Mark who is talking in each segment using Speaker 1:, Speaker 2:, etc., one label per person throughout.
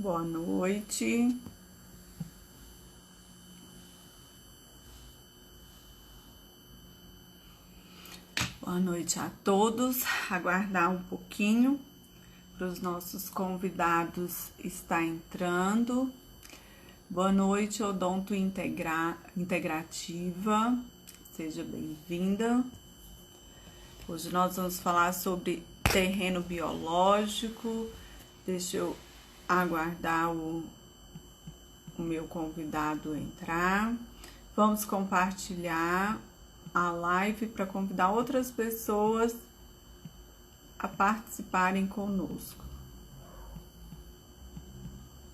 Speaker 1: Boa noite. Boa noite a todos. Aguardar um pouquinho para os nossos convidados estar entrando. Boa noite, Odonto Integrativa. Seja bem-vinda. Hoje nós vamos falar sobre terreno biológico. Deixa eu aguardar o meu convidado entrar. Vamos compartilhar a live para convidar outras pessoas a participarem conosco.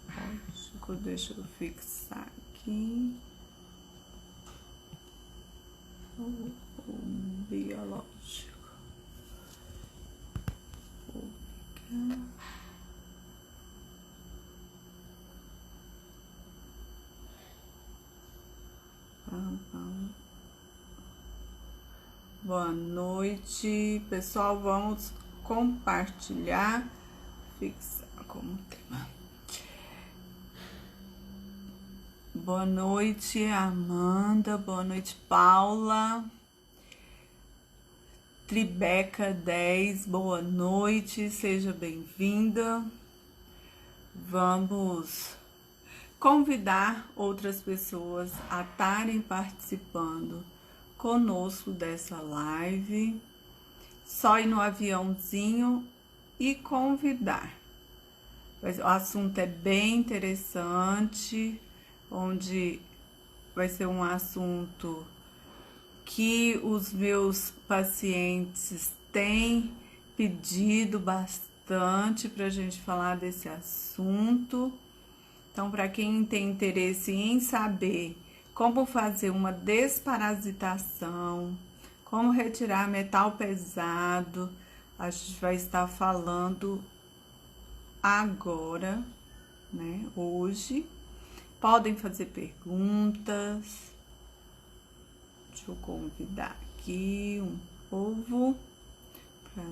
Speaker 1: Lógico, deixa eu fixar aqui. O biológico. Vou pegar. Boa noite, pessoal. Vamos compartilhar, fixar como tema. Boa noite, Amanda. Boa noite, Paula. Tribeca 10, boa noite, seja bem-vinda. Vamos convidar outras pessoas a estarem participando conosco dessa live. Só ir no aviãozinho e convidar. O assunto é bem interessante, onde vai ser um assunto que os meus pacientes têm pedido bastante para a gente falar desse assunto. Então, para quem tem interesse em saber como fazer uma desparasitação, como retirar metal pesado, a gente vai estar falando agora, né? Hoje. Podem fazer perguntas. Deixa eu convidar aqui um povo pra...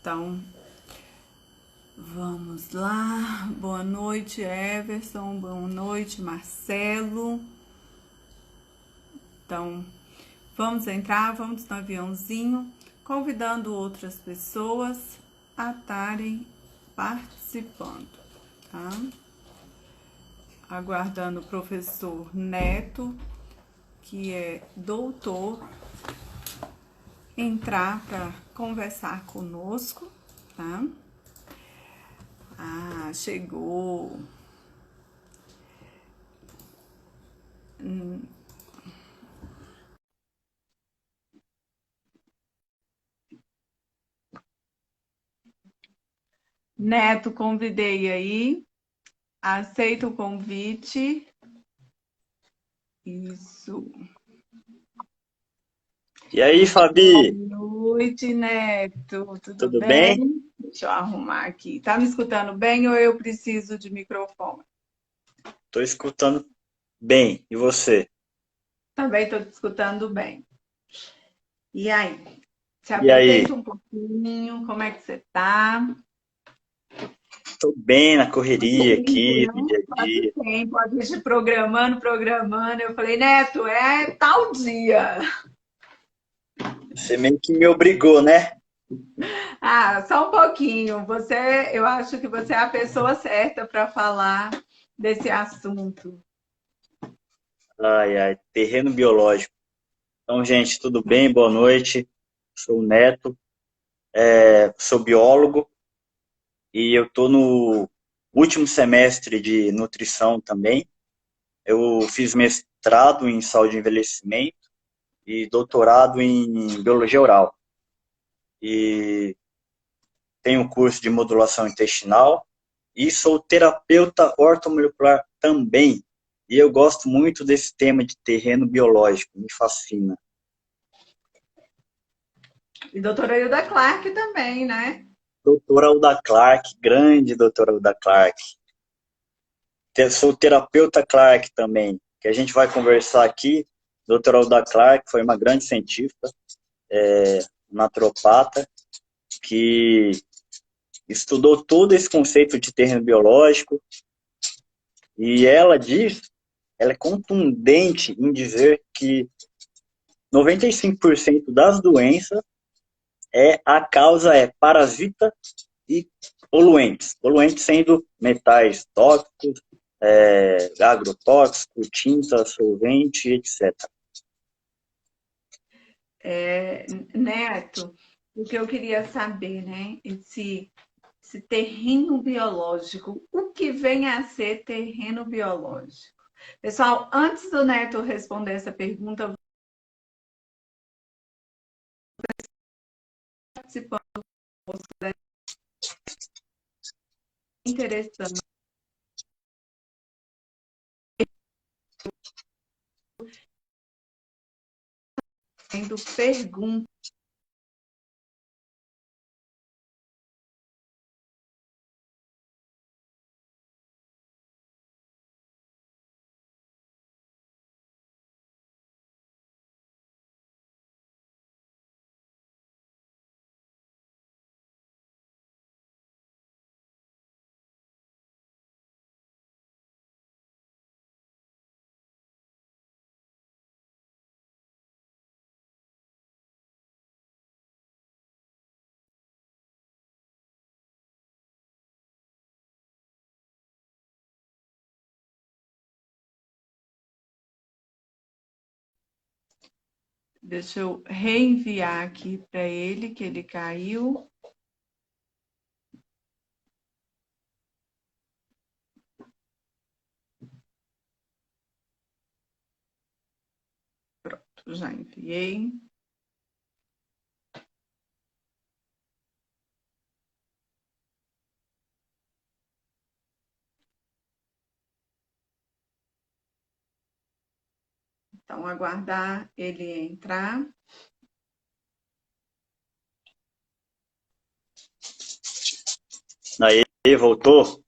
Speaker 1: Então, vamos lá. Boa noite, Everson. Boa noite, Marcelo. Então, vamos entrar, vamos no aviãozinho, convidando outras pessoas a estarem participando, tá? Aguardando o professor Neto, que é doutor, entrar para conversar conosco, tá? Ah, chegou. Neto, convidei aí. Aceita o convite. Isso.
Speaker 2: E aí, Fabi?
Speaker 1: Boa noite, Neto. Tudo
Speaker 2: Tudo bem?
Speaker 1: bem? Deixa eu arrumar aqui. Tá me escutando bem ou eu preciso de microfone?
Speaker 2: Tô escutando bem. E você?
Speaker 1: Também estou te escutando bem. E aí? Se
Speaker 2: E aí?
Speaker 1: apresenta um pouquinho, como é que você tá?
Speaker 2: Tô bem na
Speaker 1: Quanto
Speaker 2: correria
Speaker 1: tempo,
Speaker 2: aqui,
Speaker 1: né?
Speaker 2: no dia a
Speaker 1: Quanto
Speaker 2: dia.
Speaker 1: tempo, a gente programando. Eu falei, Neto, é tal dia.
Speaker 2: Você meio que me obrigou, né?
Speaker 1: Ah, só um pouquinho. Eu acho que você é a pessoa certa para falar desse assunto.
Speaker 2: Ai, ai, terreno biológico. Então, gente, tudo bem? Boa noite. Sou o Neto, sou biólogo e eu tô no último semestre de nutrição também. Eu fiz mestrado em saúde e envelhecimento e doutorado em biologia oral. E tenho um curso de modulação intestinal e sou terapeuta ortomolecular também. E eu gosto muito desse tema de terreno biológico, me fascina.
Speaker 1: E doutora Hilda Clark também, né?
Speaker 2: Doutora Alda Clark, grande doutora Alda Clark. Sou terapeuta Clark também, que a gente vai conversar aqui. Doutora Alda Clark foi uma grande cientista, naturopata, que estudou todo esse conceito de terreno biológico, e ela é contundente em dizer que 95% das doenças a causa é parasita e poluentes. Poluentes sendo metais tóxicos, agrotóxico, tinta, solvente, etc.
Speaker 1: Neto, o que eu queria saber, né? Esse terreno biológico, o que vem a ser terreno biológico? Pessoal, antes do Neto responder essa pergunta, eu vou participando interessante, tendo perguntas. Deixa eu reenviar aqui para ele, que ele caiu. Pronto, já enviei. Então, aguardar ele entrar.
Speaker 2: Aí, voltou?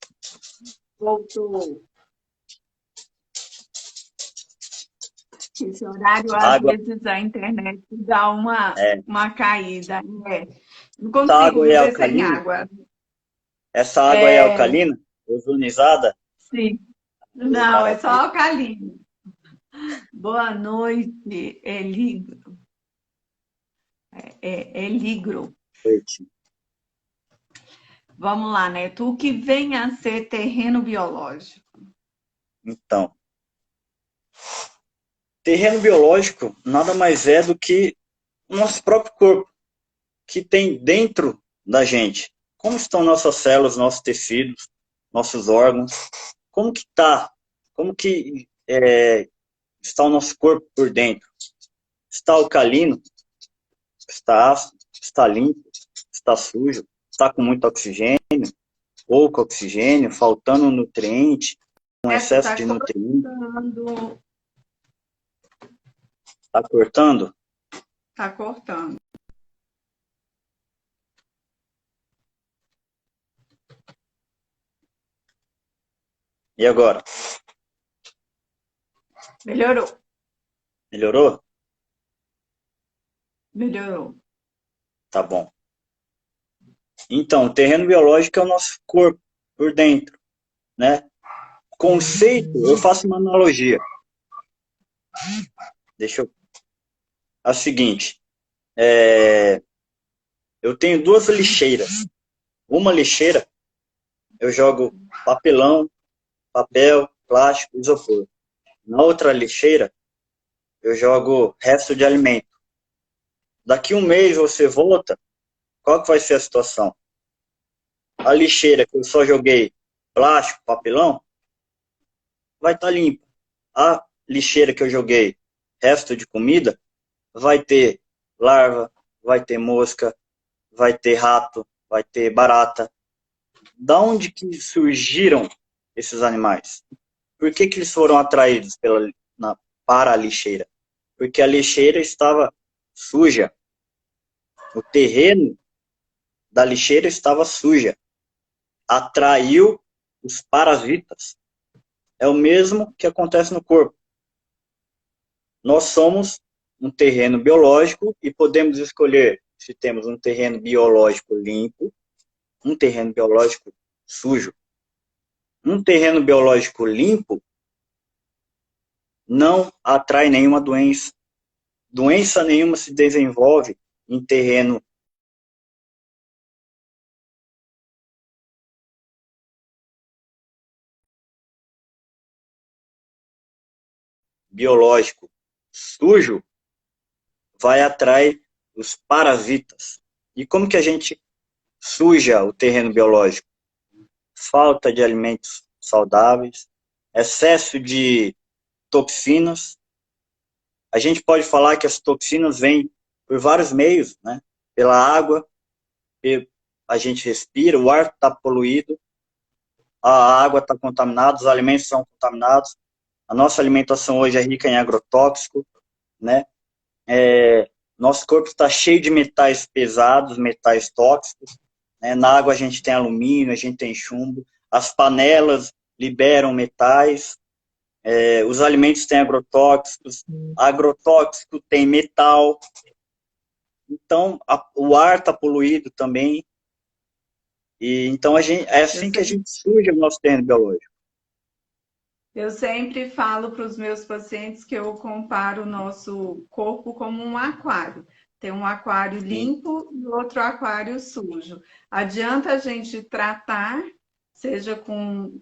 Speaker 1: Voltou. Esse horário,
Speaker 2: A
Speaker 1: às
Speaker 2: água,
Speaker 1: vezes, a internet dá
Speaker 2: é,
Speaker 1: uma caída. Não
Speaker 2: essa
Speaker 1: consigo
Speaker 2: água é
Speaker 1: viver sem
Speaker 2: alcalina?
Speaker 1: água.
Speaker 2: Essa água é
Speaker 1: É,
Speaker 2: alcalina? Ozonizada?
Speaker 1: sim.
Speaker 2: Oh,
Speaker 1: Não, é só
Speaker 2: maravilha.
Speaker 1: alcalino. Boa noite, Eligro. Eligro.
Speaker 2: Noite.
Speaker 1: Vamos lá, Neto. O que vem a ser terreno biológico?
Speaker 2: Então, terreno biológico nada mais é do que o nosso próprio corpo, que tem dentro da gente. Como estão nossas células, nossos tecidos, nossos órgãos? Como que tá? Como que está o nosso corpo por dentro? Está alcalino? Está ácido? Está limpo? Está sujo? Está com muito oxigênio? Pouco oxigênio? Faltando nutriente? Um
Speaker 1: Neto,
Speaker 2: excesso
Speaker 1: está
Speaker 2: de nutriente?
Speaker 1: cortando.
Speaker 2: Está cortando?
Speaker 1: Está cortando.
Speaker 2: E agora?
Speaker 1: Melhorou.
Speaker 2: Melhorou?
Speaker 1: Melhorou.
Speaker 2: Tá bom. Então, o terreno biológico é o nosso corpo por dentro, né? Conceito, eu faço uma analogia. Deixa eu... É o seguinte, eu tenho duas lixeiras. Uma lixeira, eu jogo papelão, papel, plástico, isopor. Na outra lixeira, eu jogo resto de alimento. Daqui um mês você volta, qual que vai ser a situação? A lixeira que eu só joguei plástico, papelão, vai estar limpa. A lixeira que eu joguei resto de comida, vai ter larva, vai ter mosca, vai ter rato, vai ter barata. Da onde que surgiram esses animais? Por que que eles foram atraídos para a lixeira? Porque a lixeira estava suja. O terreno da lixeira estava suja. Atraiu os parasitas. É o mesmo que acontece no corpo. Nós somos um terreno biológico e podemos escolher se temos um terreno biológico limpo, um terreno biológico sujo. Um terreno biológico limpo não atrai nenhuma doença. Doença nenhuma se desenvolve em terreno biológico sujo, vai atrair os parasitas. E como que a gente suja o terreno biológico? Falta de alimentos saudáveis, excesso de toxinas. A gente pode falar que as toxinas vêm por vários meios, né? Pela água, a gente respira, o ar está poluído, a água está contaminada, os alimentos são contaminados. A nossa alimentação hoje é rica em agrotóxico, né? Nosso corpo está cheio de metais pesados, metais tóxicos, né? Na água a gente tem alumínio, a gente tem chumbo, as panelas liberam metais, os alimentos têm agrotóxicos, agrotóxico tem metal, então o ar está poluído também, e então é assim que a gente suja o nosso terreno biológico.
Speaker 1: Eu sempre falo para os meus pacientes que eu comparo o nosso corpo como um aquário. Tem um aquário limpo e outro aquário sujo. Adianta a gente tratar, seja com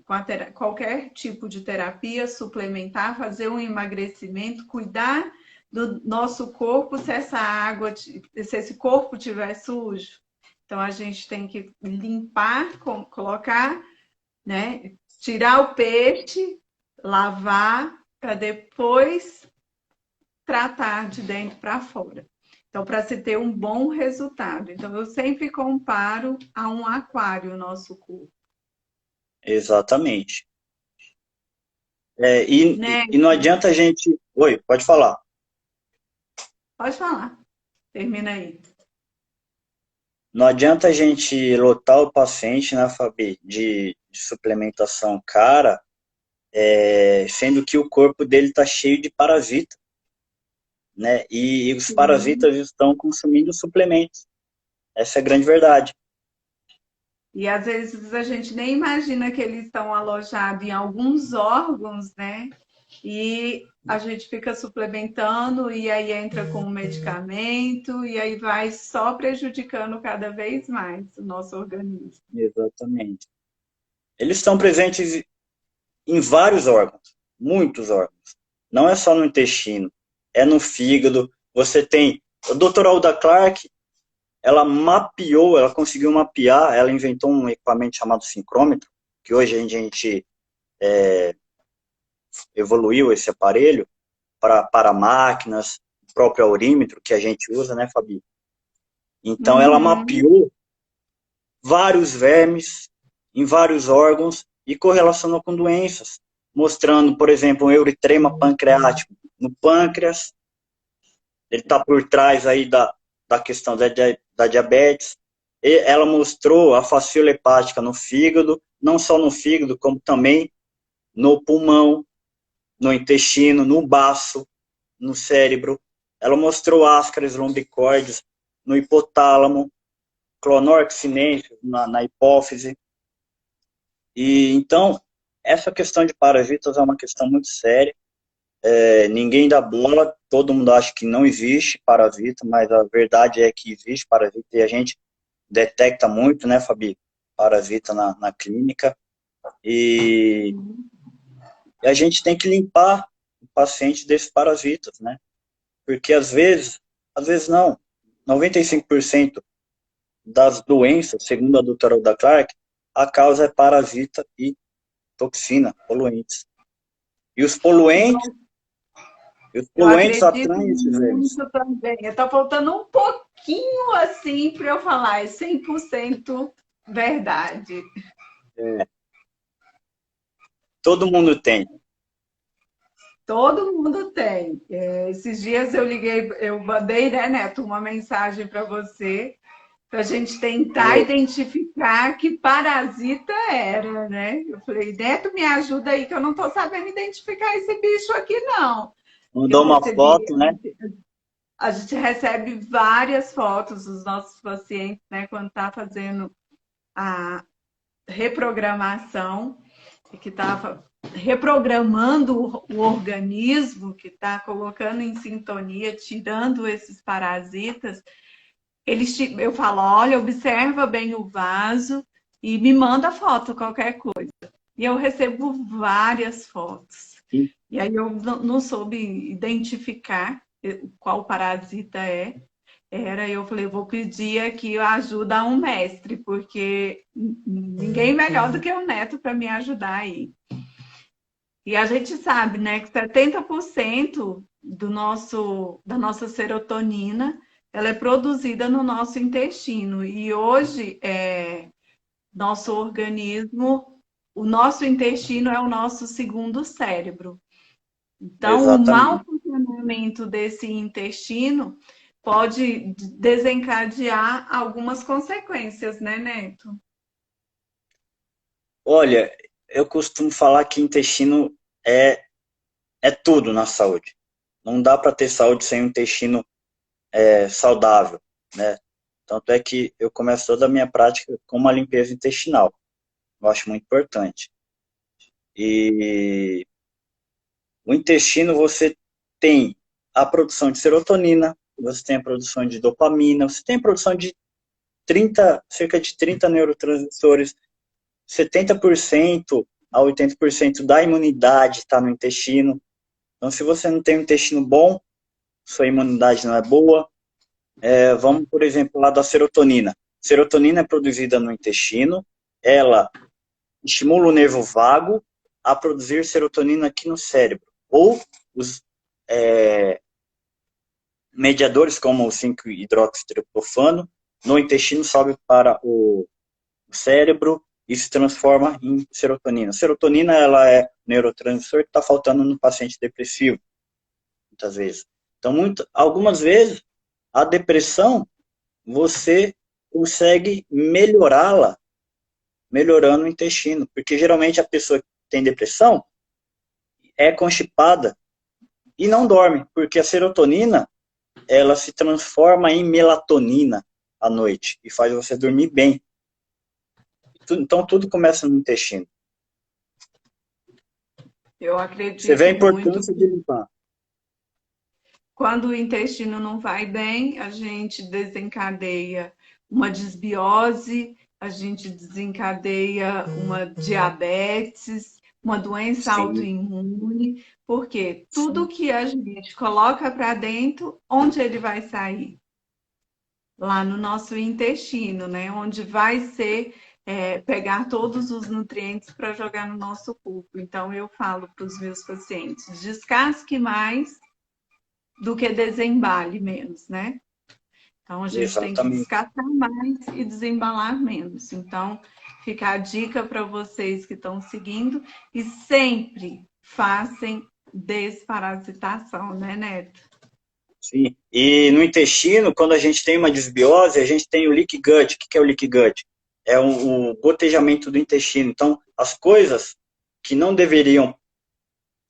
Speaker 1: qualquer tipo de terapia, suplementar, fazer um emagrecimento, cuidar do nosso corpo se essa água, se esse corpo estiver sujo. Então a gente tem que limpar, colocar, né? Tirar o peixe, lavar para depois tratar de dentro para fora. Então, para se ter um bom resultado. Então, eu sempre comparo a um aquário o nosso corpo.
Speaker 2: Exatamente.
Speaker 1: Né?
Speaker 2: E não adianta a gente... Oi, pode falar.
Speaker 1: Pode falar. Termina aí.
Speaker 2: Não adianta a gente lotar o paciente, né, Fabi, de suplementação cara, sendo que o corpo dele está cheio de parasita, né? E os parasitas estão consumindo suplementos. Essa é a grande verdade.
Speaker 1: E às vezes a gente nem imagina que eles estão alojados em alguns órgãos, né? E a gente fica suplementando e aí entra com um medicamento e aí vai só prejudicando cada vez mais o nosso organismo.
Speaker 2: Exatamente. Eles estão presentes em vários órgãos, muitos órgãos. Não é só no intestino, é no fígado. Você tem... A doutora Alda Clark, ela conseguiu mapear, ela inventou um equipamento chamado sincrômetro, que hoje a gente evoluiu esse aparelho para máquinas, o próprio aurímetro que a gente usa, né, Fabi? Então, ela mapeou vários vermes em vários órgãos e correlacionou com doenças, mostrando, por exemplo, um euritrema pancreático no pâncreas, ele está por trás aí da questão da diabetes. E ela mostrou a fascíola hepática no fígado, não só no fígado, como também no pulmão, no intestino, no baço, no cérebro. Ela mostrou ascaris lumbricoides no hipotálamo, clonorx sinensis na hipófise. E então, essa questão de parasitas é uma questão muito séria. Ninguém dá bola, todo mundo acha que não existe parasita, mas a verdade é que existe parasita e a gente detecta muito, né, Fabi? Parasita na clínica. E a gente tem que limpar o paciente desses parasitas, né? Porque às vezes não, 95% das doenças, segundo a doutora Alda Clark, a causa é parasita e toxina, poluentes. E os poluentes atraem esses vermes.
Speaker 1: Também. Está faltando um pouquinho assim para eu falar, é 100% verdade.
Speaker 2: Todo mundo tem.
Speaker 1: Todo mundo tem. Esses dias eu mandei, né, Neto, uma mensagem para você, para a gente tentar identificar que parasita era, né? Eu falei, Neto, me ajuda aí, que eu não estou sabendo identificar esse bicho aqui, não.
Speaker 2: Mandou uma foto, né?
Speaker 1: A gente recebe várias fotos dos nossos pacientes, né, quando está fazendo a reprogramação, que está reprogramando o organismo, que está colocando em sintonia, tirando esses parasitas. Eu falo, olha, observa bem o vaso e me manda foto, qualquer coisa. E eu recebo várias fotos.
Speaker 2: Sim.
Speaker 1: E aí eu não soube identificar qual parasita eu falei, vou pedir aqui ajuda a um mestre, porque ninguém melhor do que o Neto para me ajudar aí. E a gente sabe, né, que 70% da nossa serotonina ela é produzida no nosso intestino. E hoje, nosso organismo, o nosso intestino é o nosso segundo cérebro. Então, o mau
Speaker 2: Exatamente.
Speaker 1: funcionamento desse intestino pode desencadear algumas consequências, né, Neto?
Speaker 2: Olha, eu costumo falar que intestino é tudo na saúde. Não dá para ter saúde sem um intestino saudável, né? Tanto é que eu começo toda a minha prática com uma limpeza intestinal. Eu acho muito importante. E o intestino, você tem a produção de serotonina, você tem a produção de dopamina, você tem a produção de cerca de 30 neurotransmissores, 70% a 80% da imunidade está no intestino. Então, se você não tem um intestino bom, sua imunidade não é boa. Vamos, por exemplo, lá da serotonina. Serotonina é produzida no intestino, ela estimula o nervo vago a produzir serotonina aqui no cérebro. Ou os mediadores, como o 5-hidroxitriptofano, no intestino sobe para o cérebro e se transforma em serotonina. Serotonina, ela é neurotransmissor que está faltando no paciente depressivo, muitas vezes. Então, algumas vezes, a depressão, você consegue melhorá-la, melhorando o intestino, porque geralmente a pessoa que tem depressão é constipada e não dorme, porque a serotonina, ela se transforma em melatonina à noite e faz você dormir bem. Então, tudo começa no intestino.
Speaker 1: Eu
Speaker 2: Você vê a
Speaker 1: acredito muito
Speaker 2: importância de
Speaker 1: que
Speaker 2: limpar.
Speaker 1: quando o intestino não vai bem, a gente desencadeia uma desbiose, a gente desencadeia uma diabetes, uma doença
Speaker 2: Sim,
Speaker 1: autoimune, porque tudo
Speaker 2: sim,
Speaker 1: que a gente coloca para dentro, onde ele vai sair? Lá no nosso intestino, né? Onde vai ser pegar todos os nutrientes para jogar no nosso corpo. Então, eu falo para os meus pacientes: descasque mais do que desembale menos, né? Então, a gente tem que
Speaker 2: exatamente.
Speaker 1: descascar mais e desembalar menos. Então, fica a dica para vocês que estão seguindo e sempre façam desparasitação, né, Neto?
Speaker 2: Sim. E no intestino, quando a gente tem uma desbiose, a gente tem o leak gut. O que é o leak gut? É o gotejamento do intestino. Então, as coisas que não deveriam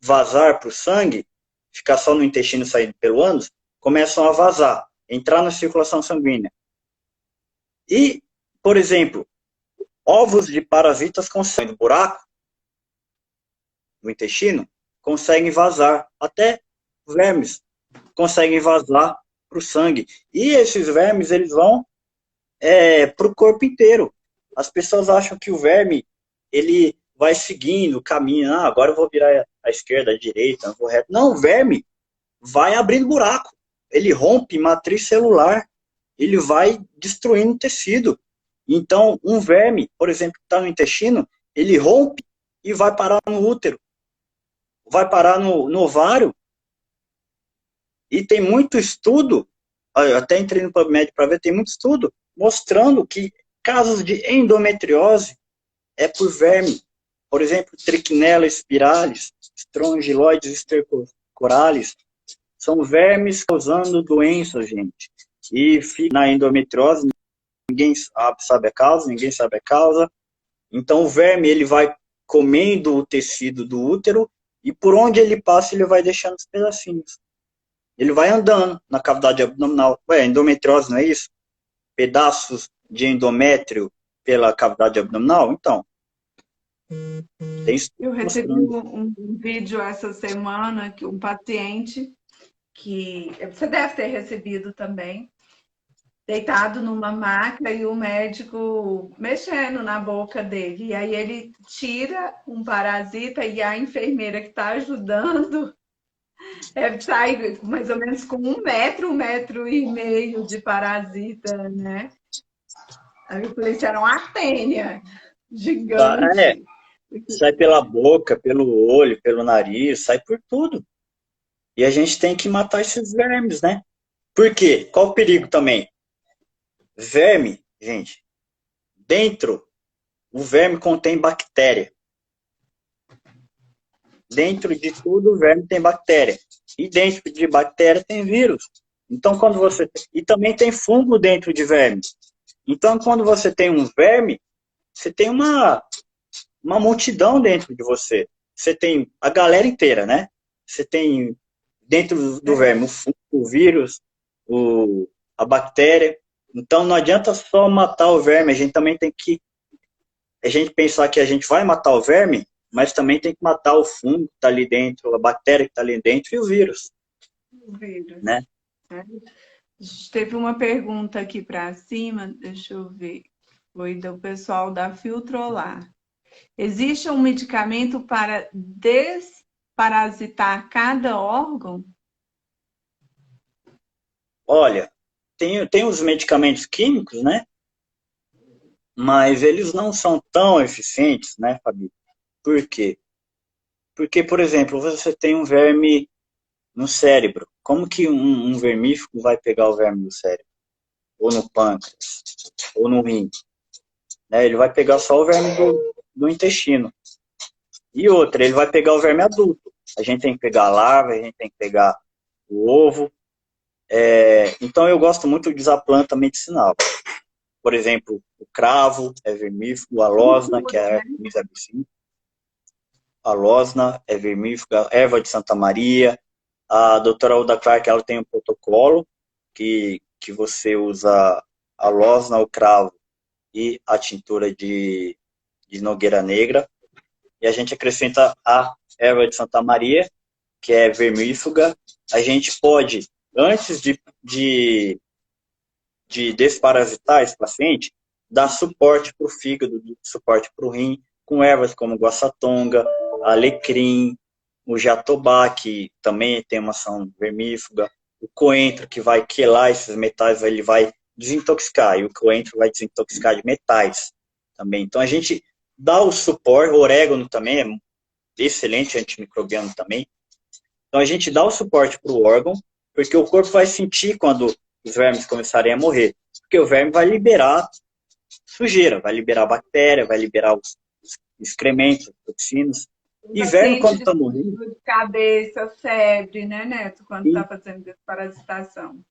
Speaker 2: vazar para o sangue, ficar só no intestino saindo pelo ânus, começam a vazar, entrar na circulação sanguínea. E, por exemplo, ovos de parasitas conseguem do buraco no intestino, conseguem vazar. Até vermes conseguem vazar para o sangue. E esses vermes, eles vão para o corpo inteiro. As pessoas acham que o verme, ele vai seguindo o caminho. Ah, agora eu vou virar à esquerda, à direita, vou reto. Não, o verme vai abrindo buraco. Ele rompe matriz celular. Ele vai destruindo tecido. Então, um verme, por exemplo, que está no intestino, ele rompe e vai parar no útero, vai parar no ovário. E tem muito estudo, eu até entrei no PubMed para ver, tem muito estudo mostrando que casos de endometriose é por verme. Por exemplo, Trichinella spiralis, Strongyloides stercoralis, são vermes causando doenças, gente. E fica na endometriose, ninguém sabe a causa, ninguém sabe a causa. Então o verme, ele vai comendo o tecido do útero e por onde ele passa, ele vai deixando os pedacinhos. ele vai andando na cavidade abdominal. Ué, endometriose não é isso? Pedaços de endométrio pela cavidade abdominal? Então, tem isso
Speaker 1: Eu recebi
Speaker 2: mostrando.
Speaker 1: um vídeo essa semana que um paciente que você deve ter recebido também, deitado numa maca e o médico mexendo na boca dele. E aí ele tira um parasita e a enfermeira que está ajudando sai mais ou menos com 1 metro, 1,5 metros de parasita, né? Aí eu falei, isso era uma tênia
Speaker 2: É,
Speaker 1: gigante.
Speaker 2: sai pela boca, pelo olho, pelo nariz, sai por tudo. E a gente tem que matar esses vermes, né? Por quê? Qual o perigo também? Verme, gente, dentro, o verme contém bactéria. Dentro de tudo, o verme tem bactéria. E dentro de bactéria tem vírus. Então, quando você. E também tem fungo dentro de verme. Então, quando você tem um verme, você tem uma multidão dentro de você. Você tem a galera inteira, né? Você tem dentro do verme o fungo, o vírus, a bactéria. Então, não adianta só matar o verme, a gente também tem que a gente pensar que a gente vai matar o verme, mas também tem que matar o fungo que está ali dentro, a bactéria que está ali dentro e o vírus,
Speaker 1: O vírus.
Speaker 2: né?
Speaker 1: A gente teve uma pergunta aqui para cima, deixa eu ver. Foi do pessoal da Filtrolar. Existe um medicamento para desparasitar cada órgão?
Speaker 2: Olha, tem os medicamentos químicos, né? Mas eles não são tão eficientes, né, Fabi? Por quê? Porque, por exemplo, você tem um verme no cérebro. Como que um vermífugo vai pegar o verme no cérebro? Ou no pâncreas? Ou no rim? Né? Ele vai pegar só o verme do intestino. E outra, ele vai pegar o verme adulto. A gente tem que pegar a larva, a gente tem que pegar o ovo. Então eu gosto muito de usar planta medicinal. Por exemplo, o cravo é vermífugo, a losna, que é a Artemisia absinthe, a losna é vermífuga, erva de Santa Maria. A doutora Uda Clark, ela tem um protocolo que você usa a losna, o cravo e a tintura de nogueira negra. E a gente acrescenta a erva de Santa Maria, que é vermífuga. A gente pode, antes de desparasitar esse paciente, dar suporte para o fígado, suporte para o rim, com ervas como guaçatonga, alecrim, o jatobá, que também tem uma ação vermífuga, o coentro, que vai quelar esses metais, ele vai desintoxicar, e o coentro vai desintoxicar de metais também. Então a gente dá o suporte, o orégano também é excelente antimicrobiano também. Então a gente dá o suporte para o órgão, porque o corpo vai sentir quando os vermes começarem a morrer. Porque o verme vai liberar sujeira, vai liberar bactéria, vai liberar os excrementos, toxinas.
Speaker 1: O
Speaker 2: E verme,
Speaker 1: paciente
Speaker 2: quando
Speaker 1: de
Speaker 2: está morrendo,
Speaker 1: dor de cabeça, febre, né, Neto? Quando está fazendo desparasitação.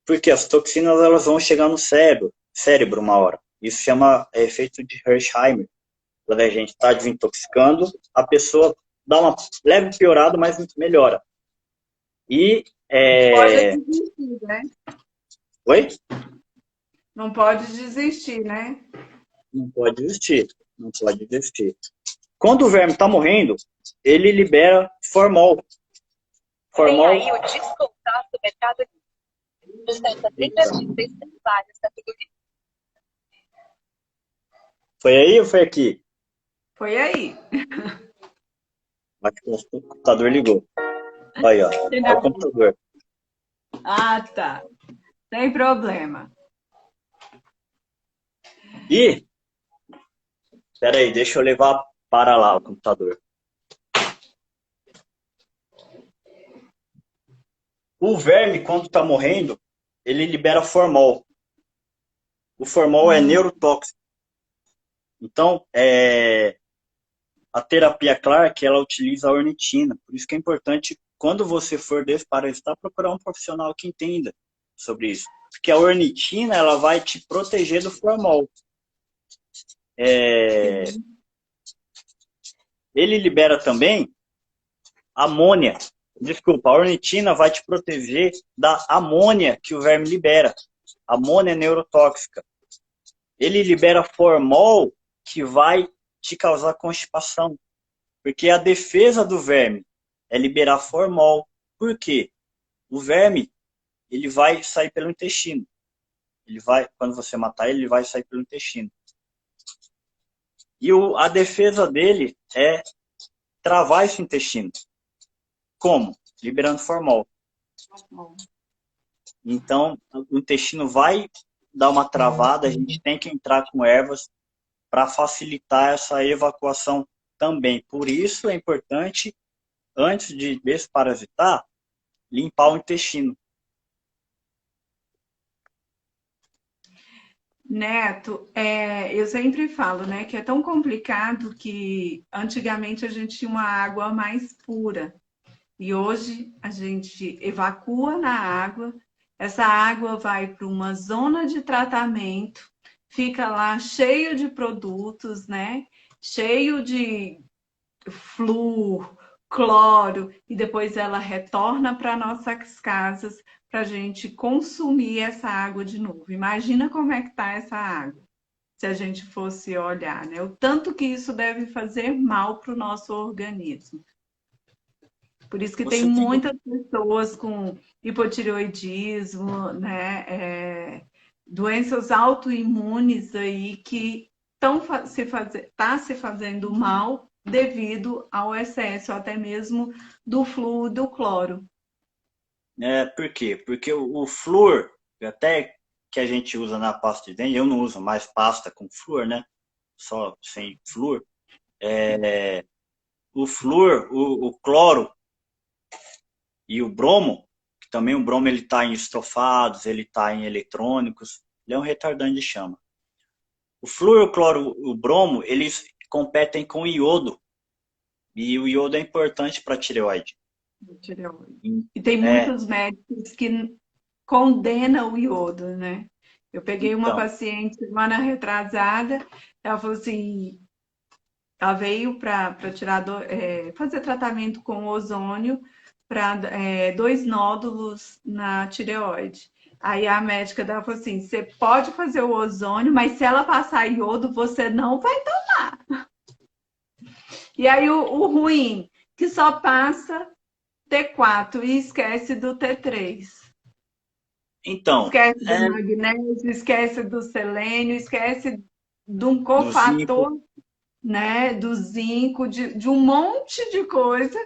Speaker 2: porque as toxinas elas vão chegar no cérebro uma hora. Isso chama efeito de Hersheimer. Quando a gente está desintoxicando, a pessoa dá uma leve piorada, mas melhora. E
Speaker 1: Pode desistir, né?
Speaker 2: Oi?
Speaker 1: Não pode desistir, né?
Speaker 2: Não pode desistir. Não pode desistir. Quando o verme está morrendo, ele libera formol. Formol.
Speaker 3: Tem aí o descontato do Mercado Livre. Dos 30 dias, várias categorias.
Speaker 2: Foi aí ou foi aqui?
Speaker 1: Foi aí.
Speaker 2: Acho que o computador ligou. Aí, ó. É o computador.
Speaker 1: Ah, tá. Sem problema.
Speaker 2: E, peraí, deixa eu levar para lá o computador. O verme, quando está morrendo, ele libera formol. O formol é neurotóxico. Então, a terapia Clark, ela utiliza a ornitina. Por isso que é importante, quando você for desparasitar, procurar um profissional que entenda sobre isso. Porque a ornitina, ela vai te proteger do formol. Ele libera também amônia. Desculpa, a ornitina vai te proteger da amônia que o verme libera. A amônia é neurotóxica. Ele libera formol que vai te causar constipação. Porque a defesa do verme é liberar formol. Por quê? O verme, ele vai sair pelo intestino. Ele vai, quando você matar ele, ele vai sair pelo intestino. E a defesa dele é travar esse intestino. Como? Liberando formol. Então, o intestino vai dar uma travada, a gente tem que entrar com ervas para facilitar essa evacuação também. Por isso é importante, antes de desparasitar, limpar o intestino.
Speaker 1: Neto, eu sempre falo, né, que é tão complicado que antigamente a gente tinha uma água mais pura e hoje a gente evacua na água, essa água vai para uma zona de tratamento, fica lá cheio de produtos, né, cheio de flúor, cloro, e depois ela retorna para nossas casas para a gente consumir essa água de novo. Imagina como é que está essa água, se a gente fosse olhar, né? O tanto que isso deve fazer mal para o nosso organismo. Por isso que tem
Speaker 2: Você tem...
Speaker 1: muitas pessoas com hipotireoidismo, né? Doenças autoimunes aí que estão se fazendo mal devido ao excesso até mesmo do flúor do cloro.
Speaker 2: Por quê? Porque o flúor, até que a gente usa na pasta de dente, eu não uso mais pasta com flúor, né? Só sem flúor. O flúor, o cloro e o bromo, que também o bromo ele está em estofados, ele está em eletrônicos, ele é um retardante de chama. O flúor, o cloro, o bromo, eles competem com o iodo. E o iodo é importante para a tireoide.
Speaker 1: E tem muitos médicos que condenam o iodo, né? Eu peguei uma paciente semana retrasada, ela falou assim, ela veio para fazer tratamento com ozônio para 2 nódulos na tireoide. Aí a médica dela falou assim, você pode fazer o ozônio, mas se ela passar iodo, você não vai tomar. E aí o ruim, que só passa T4 e esquece do T3.
Speaker 2: Então,
Speaker 1: esquece do magnésio, esquece do selênio, esquece de um cofator, né, do zinco, de um monte de coisa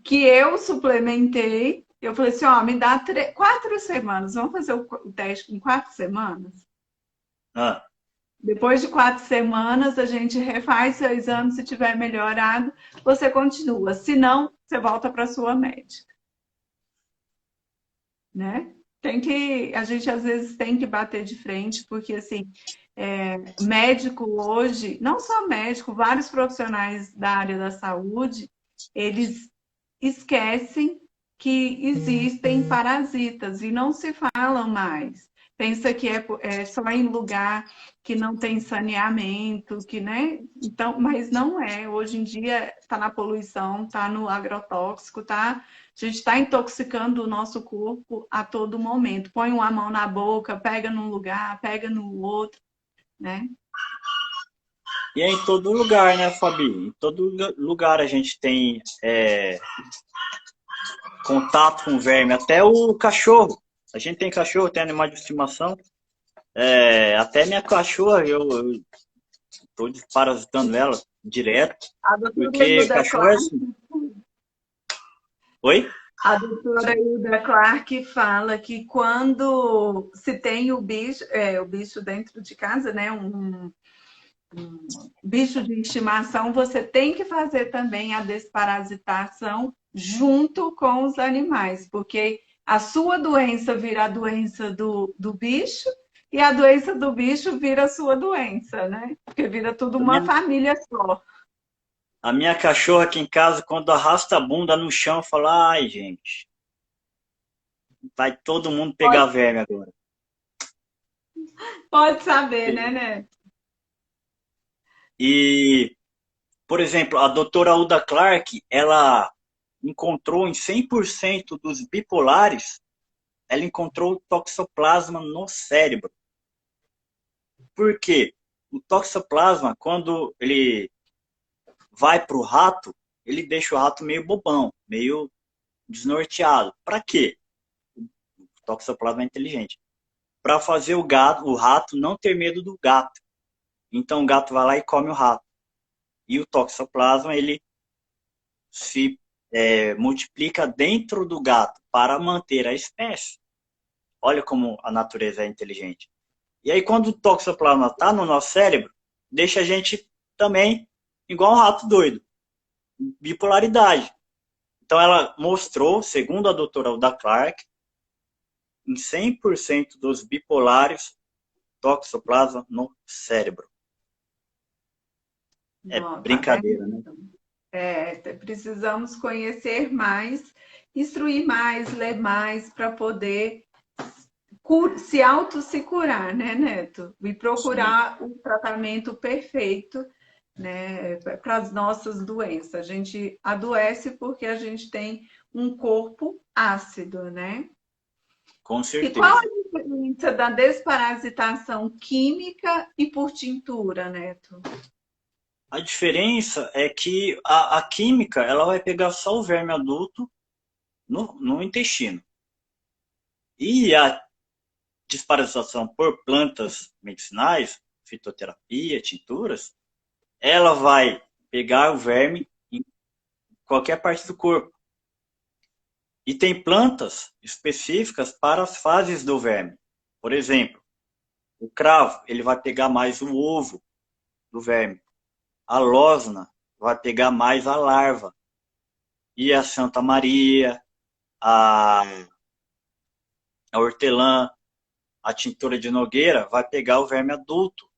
Speaker 1: que eu suplementei. Eu falei assim, ó, me dá 4 semanas, vamos fazer o teste em 4 semanas? Depois de 4 semanas, a gente refaz seu exame, se tiver melhorado, você continua. Se não, você volta para sua médica. Né? A gente às vezes tem que bater de frente, porque assim, médico hoje, não só médico, vários profissionais da área da saúde, eles esquecem que existem parasitas e não se falam mais. Pensa que é só em lugar que não tem saneamento, né? Então, mas não é. Hoje em dia está na poluição, está no agrotóxico, tá? A gente está intoxicando o nosso corpo a todo momento. Põe uma mão na boca, pega num lugar, pega no outro, né?
Speaker 2: E é em todo lugar, né, Fabi? Em todo lugar a gente tem contato com verme. Até o cachorro. A gente tem cachorro, tem animal de estimação. Até minha cachorra, eu tô desparasitando ela direto. Porque cachorro é assim. Oi?
Speaker 1: A doutora Hilda Clark fala que quando se tem o bicho dentro de casa, né, um bicho de estimação, você tem que fazer também a desparasitação junto com os animais, porque a sua doença vira a doença do bicho e a doença do bicho vira a sua doença, né? Porque vira tudo uma família só.
Speaker 2: A minha cachorra aqui em casa, quando arrasta a bunda no chão, fala, ai, gente, vai todo mundo pegar verme agora.
Speaker 1: Pode saber, né?
Speaker 2: E, por exemplo, a doutora Hilda Clark, ela encontrou em 100% dos bipolares, ela encontrou o toxoplasma no cérebro. Por quê? O toxoplasma, quando ele vai para o rato, ele deixa o rato meio bobão, meio desnorteado. Para quê? O toxoplasma é inteligente. Para fazer o rato não ter medo do gato. Então o gato vai lá e come o rato. E o toxoplasma, ele se multiplica dentro do gato para manter a espécie. Olha como a natureza é inteligente. E aí, quando o toxoplasma está no nosso cérebro, deixa a gente também igual um rato doido. Bipolaridade. Então, ela mostrou, segundo a doutora Alda Clark, em 100% dos bipolares, toxoplasma no cérebro. É brincadeira, né?
Speaker 1: Precisamos conhecer mais, instruir mais, ler mais para poder se curar, né, Neto? E procurar o tratamento perfeito, né, para as nossas doenças. A gente adoece porque a gente tem um corpo ácido, né?
Speaker 2: Com certeza.
Speaker 1: E qual a diferença da desparasitação química e por tintura, Neto?
Speaker 2: A diferença é que a química ela vai pegar só o verme adulto no intestino. E a desparasitação por plantas medicinais, fitoterapia, tinturas, ela vai pegar o verme em qualquer parte do corpo. E tem plantas específicas para as fases do verme. Por exemplo, o cravo, ele vai pegar mais o ovo do verme. A losna vai pegar mais a larva. E a Santa Maria, a hortelã, a tintura de nogueira vai pegar o verme adulto.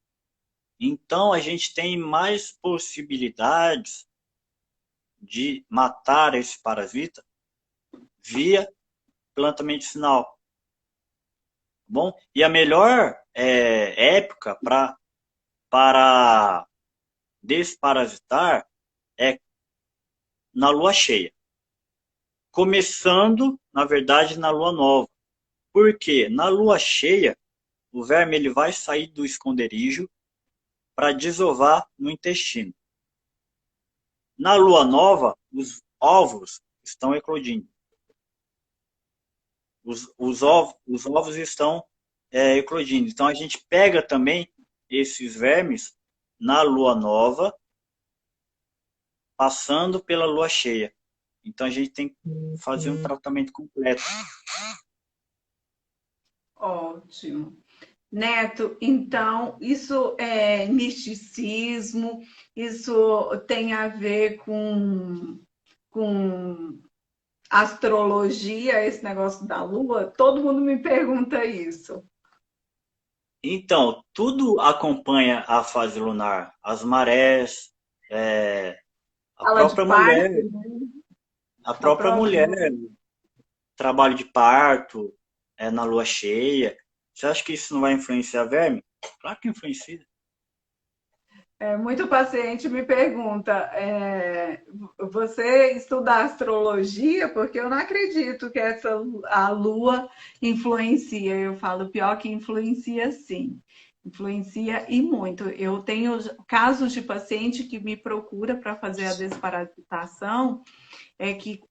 Speaker 2: Então, a gente tem mais possibilidades de matar esse parasita via planta medicinal. Bom, e a melhor época para desparasitar é na lua cheia. Começando, na verdade, na lua nova. Por quê? Na lua cheia, o verme ele vai sair do esconderijo para desovar no intestino. Na lua nova, os ovos estão eclodindo. Os ovos estão eclodindo. Então, a gente pega também esses vermes na lua nova, passando pela lua cheia. Então, a gente tem que fazer um tratamento completo.
Speaker 1: Ótimo. Neto, então, isso é misticismo, isso tem a ver com astrologia, esse negócio da Lua? Todo mundo me pergunta isso.
Speaker 2: Então, tudo acompanha a fase lunar. As marés, a
Speaker 1: Fala de
Speaker 2: própria
Speaker 1: parto,
Speaker 2: mulher,
Speaker 1: né?
Speaker 2: a própria mulher, trabalho de parto, na lua cheia. Você acha que isso não vai influenciar verme? Claro que influencia.
Speaker 1: Muito paciente me pergunta, você estuda astrologia? Porque eu não acredito que a Lua influencia. Eu falo, pior que influencia sim. Influencia e muito. Eu tenho casos de paciente que me procura para fazer a desparasitação, que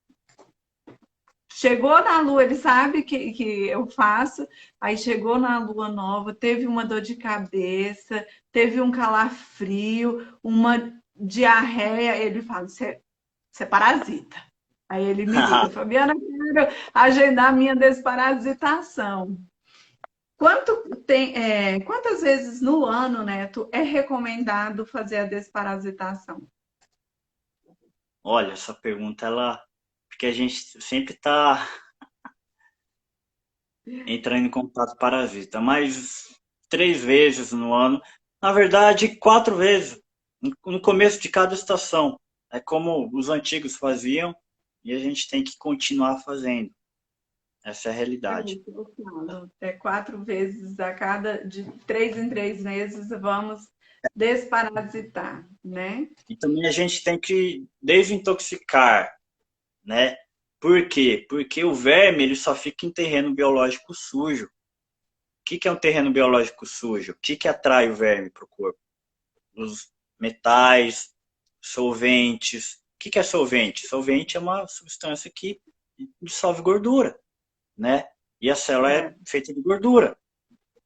Speaker 1: chegou na lua, ele sabe que eu faço, aí chegou na lua nova, teve uma dor de cabeça, teve um calafrio, uma diarreia, ele fala, você parasita. Aí ele me liga, Fabiana, eu quero agendar minha desparasitação. Quantas vezes no ano, Neto, é recomendado fazer a desparasitação?
Speaker 2: Olha, essa pergunta, porque a gente sempre está entrando em contato com parasita, mas 3 vezes no ano, na verdade 4 vezes, no começo de cada estação. É como os antigos faziam e a gente tem que continuar fazendo. Essa é a realidade.
Speaker 1: É 4 vezes de 3 em 3 meses, vamos desparasitar, né?
Speaker 2: E também a gente tem que desintoxicar né? Por quê? Porque o verme ele só fica em terreno biológico sujo. O que é um terreno biológico sujo? O que atrai o verme para o corpo? Os metais, solventes. O que é solvente? Solvente é uma substância que dissolve gordura, né? E a célula é feita de gordura.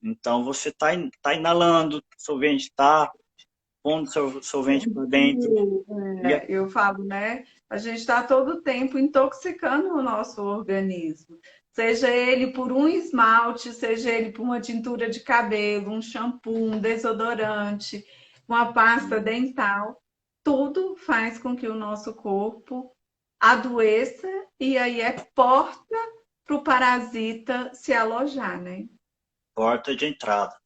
Speaker 2: Então você tá inalando solvente, está pondo solvente para dentro.
Speaker 1: Eu falo, né? A gente está todo o tempo intoxicando o nosso organismo. Seja ele por um esmalte, seja ele por uma tintura de cabelo, um shampoo, um desodorante, uma pasta dental. Tudo faz com que o nosso corpo adoeça e aí é porta para o parasita se alojar, né?
Speaker 2: Porta de entrada.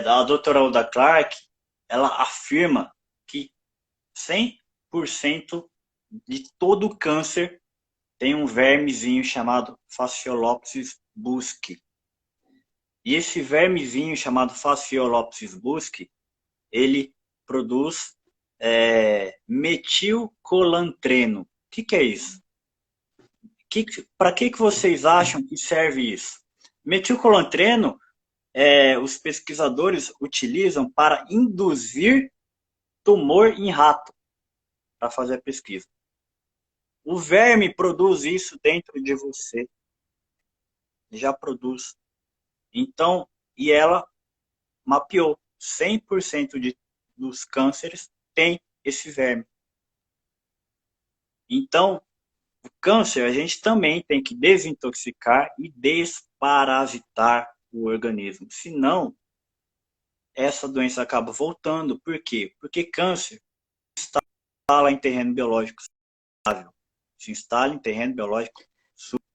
Speaker 2: A doutora Uda Clark, ela afirma que 100% de todo o câncer tem um vermezinho chamado Fasciolopsis busci. E esse vermezinho chamado Fasciolopsis busci, ele produz metilcolantreno. O que é isso? Para que vocês acham que serve isso? Metilcolantreno, os pesquisadores utilizam para induzir tumor em rato, para fazer a pesquisa. O verme produz isso dentro de você. Já produz. Então, e ela mapeou 100% dos cânceres tem esse verme. Então, o câncer a gente também tem que desintoxicar e desparasitar o organismo. Senão, essa doença acaba voltando. Por quê? Porque câncer se instala em terreno biológico estável. Se instala em terreno biológico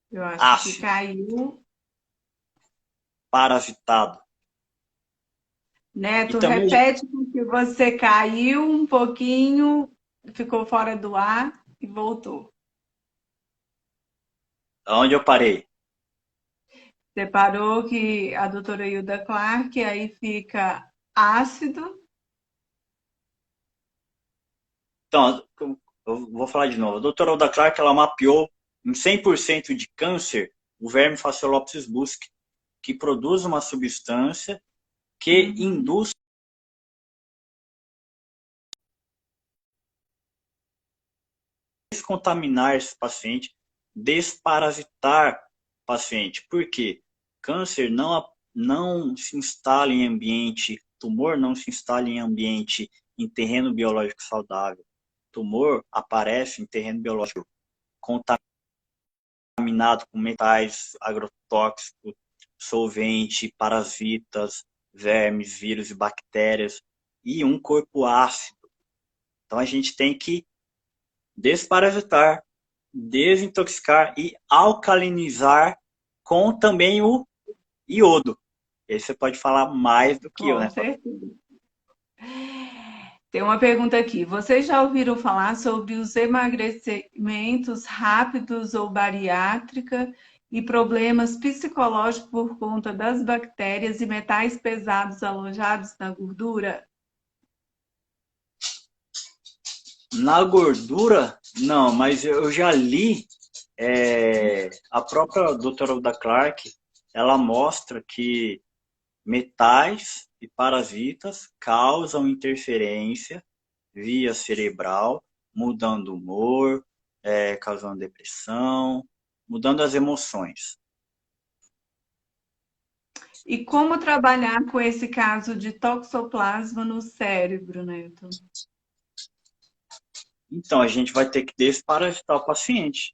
Speaker 1: Eu acho
Speaker 2: ácido,
Speaker 1: que caiu.
Speaker 2: parasitado. E
Speaker 1: Neto,
Speaker 2: também,
Speaker 1: repete porque você caiu um pouquinho, ficou fora do ar e voltou.
Speaker 2: onde eu parei?
Speaker 1: Você parou que a doutora Hilda Clark, aí fica ácido.
Speaker 2: Então, eu vou falar de novo. A doutora Oda Clark, ela mapeou em 100% de câncer o verme Fasciolopsis busci, que produz uma substância que induz descontaminar esse paciente, desparasitar o paciente. Por quê? Câncer não se instala em ambiente, tumor não se instala em ambiente, em terreno biológico saudável. Tumor aparece em terreno biológico contaminado com metais, agrotóxicos, solvente, parasitas, vermes, vírus e bactérias, e um corpo ácido. Então a gente tem que desparasitar, desintoxicar e alcalinizar com também o iodo. Esse você pode falar mais do que eu,
Speaker 1: Com
Speaker 2: né?
Speaker 1: certeza. Tem uma pergunta aqui. Vocês já ouviram falar sobre os emagrecimentos rápidos ou bariátrica e problemas psicológicos por conta das bactérias e metais pesados alojados na gordura?
Speaker 2: Na gordura, não, mas eu já li a própria doutora Uda Clark, ela mostra que metais e parasitas causam interferência via cerebral, mudando o humor, causando depressão, mudando as emoções.
Speaker 1: E como trabalhar com esse caso de toxoplasma no cérebro, Neto?
Speaker 2: Então, a gente vai ter que desparasitar o paciente.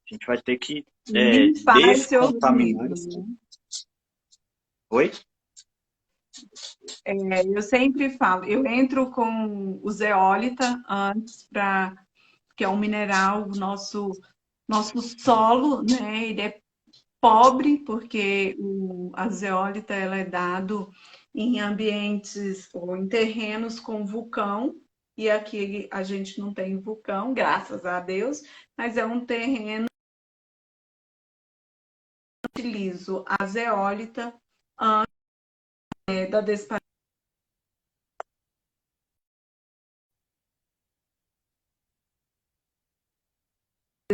Speaker 2: A gente vai ter que
Speaker 1: Limpar esse
Speaker 2: descontaminar.
Speaker 1: organismo, né?
Speaker 2: Oi?
Speaker 1: Eu sempre falo, eu entro com o zeólita antes para que é um mineral, nosso solo, né? Ele é pobre porque a zeólita ela é dado em ambientes ou em terrenos com vulcão e aqui a gente não tem vulcão, graças a Deus, mas é um terreno que utilizo a zeólita antes da desparasitar.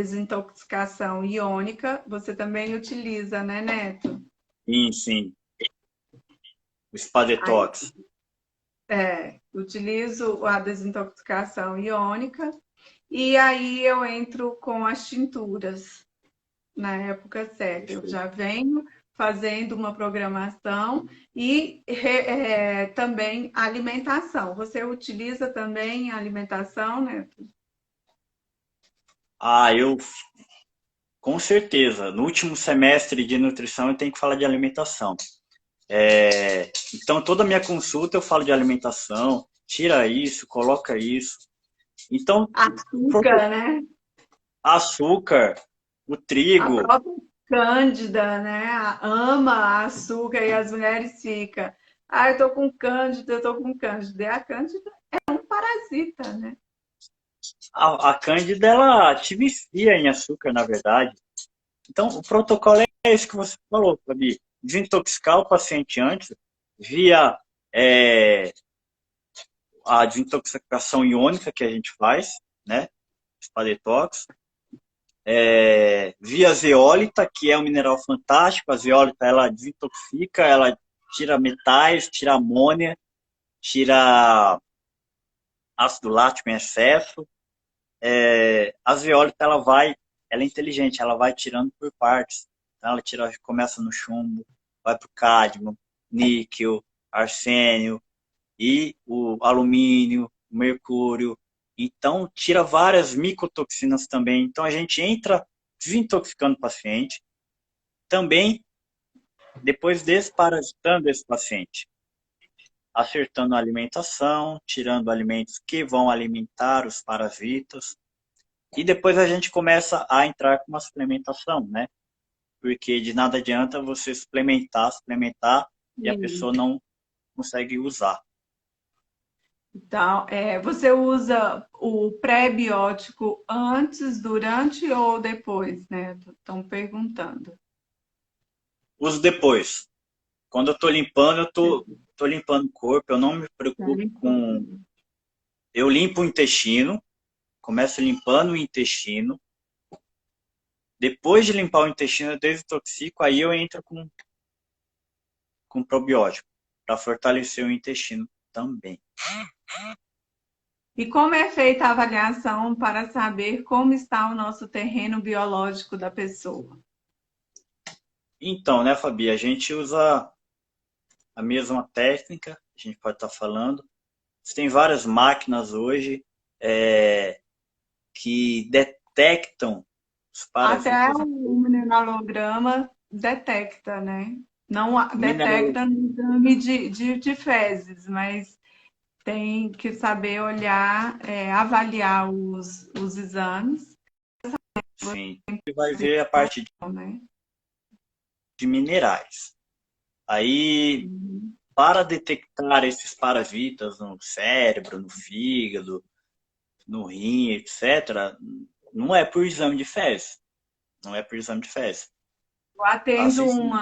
Speaker 1: desintoxicação iônica, você também utiliza, né, Neto?
Speaker 2: Sim, sim. O Spa
Speaker 1: Aí,
Speaker 2: Detox.
Speaker 1: utilizo a desintoxicação iônica e aí eu entro com as tinturas na época certa. Eu já venho fazendo uma programação e também alimentação. Você utiliza também a alimentação, Neto?
Speaker 2: Ah, eu com certeza. No último semestre de nutrição eu tenho que falar de alimentação. Então toda a minha consulta eu falo de alimentação, tira isso, coloca isso. Então,
Speaker 1: Açúcar, né?
Speaker 2: açúcar, o
Speaker 1: A
Speaker 2: trigo.
Speaker 1: própria Cândida, né? Ama açúcar e as mulheres ficam. Ah, eu tô com Cândida, eu tô com Cândida. E a Cândida é um parasita, né?
Speaker 2: A Cândida, ela te vicia em açúcar, na verdade. Então, o protocolo é esse que você falou, Fabi. Desintoxicar o paciente antes, via é, a desintoxicação iônica que a gente faz, né? Spa Detox. Via zeólita, que é um mineral fantástico. A zeólita, ela desintoxica, ela tira metais, tira amônia, tira ácido lático em excesso. A zeólita, ela é inteligente, ela vai tirando por partes. Então, ela começa no chumbo, vai para o cádmio, níquel, arsênio e o alumínio, o mercúrio. Então, tira várias micotoxinas também. Então, a gente entra desintoxicando o paciente, também depois desparasitando esse paciente, acertando a alimentação, tirando alimentos que vão alimentar os parasitas. E depois a gente começa a entrar com uma suplementação, né? Porque de nada adianta você suplementar, e a
Speaker 1: Sim.
Speaker 2: pessoa não consegue usar.
Speaker 1: Então, você usa o pré-biótico antes, durante ou depois, né? Estão perguntando.
Speaker 2: Uso depois. Quando eu estou limpando, tô limpando o corpo, eu não me preocupo com. Eu limpo o intestino, começo limpando o intestino. Depois de limpar o intestino, eu desintoxico, aí eu entro com probiótico, para fortalecer o intestino também.
Speaker 1: E como é feita a avaliação para saber como está o nosso terreno biológico da pessoa?
Speaker 2: Então, né, Fabi, a gente usa a mesma técnica, a gente pode estar falando. Você tem várias máquinas hoje que detectam os
Speaker 1: Até
Speaker 2: parasitas.
Speaker 1: o mineralograma detecta, né? Não
Speaker 2: Mineral...
Speaker 1: detecta no exame de fezes, mas tem que saber olhar, avaliar os exames,
Speaker 2: Sim, você vai ver a parte
Speaker 1: né?
Speaker 2: de minerais. Aí,
Speaker 1: Uhum.
Speaker 2: para detectar esses parasitas no cérebro, no fígado, no rim, etc., não é por exame de fezes. Não é por exame de fezes.
Speaker 1: Eu atendo
Speaker 2: Assistem.